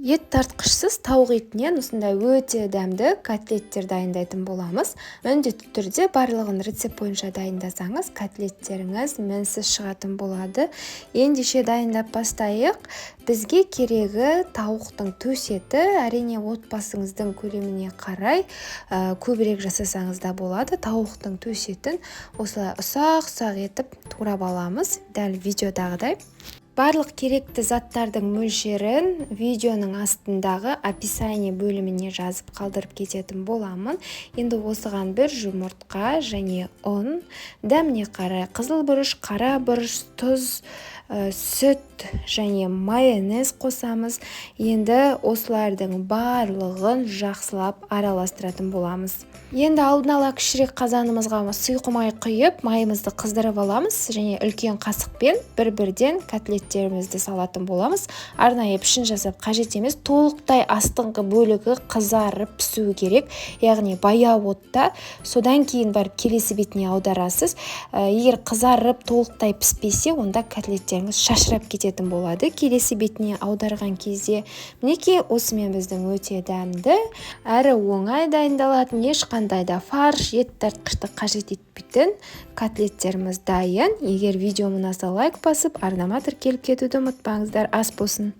Ет тартқышсыз тауық етінен осындай өте дәмді котлеттер дайындайтын боламыз. Міндетті түрде барлығын рецепт бойынша дайындасаңыз, котлеттеріңіз мінсіз шығатын болады. Ендеше дайындап бастайық. Бізге керегі тауықтың төс еті. Әрине отбасыңыздың көлеміне қарай көбірек жасасаңыз да болады. Тауықтың төс етін осылай ұсақ-ұсақ етіп турап аламыз. Дәл видеодағыдай. Барлық керекті заттардың мөлшерін видеоның астындағы описание бөліміне жазып қалдырып кететін боламын. Енді осыған бір жұмыртқа және ұн, дәміне қарай қызыл бұрыш, қара бұрыш, тұз, сүт және майонез қосамыз. Енді осылардың барлығын жақсылап араластыратын боламыз. Енді алдын ала кішірек қазанымызға сұйқымай құйып, майымызды қыздырып аламыз және үлкен қасықпен бір-бірден котлеттерімізді салатын боламыз. Арнайы пішін жасап қажет емес, толықтай астыңғы бөлігі қызарып пісуі керек, яғни баяу отта. Содан кейін барып келесі бетіне аударасыз. Егер қызарып толықтай піспесе, онда котлеттеріңіз шашырап кететін болады. Келесі бетіне аударған кезде, мінекей осымен біздің өте дәмді, әрі оңай дайындалатын, ешқандай да фарш, ет тартқышты қажет етпейтін котлеттеріміз дайын. Егер видео ұнаса лайк басып, арнама тіркеліп кетуді ұмытпаңыздар. Ас болсын!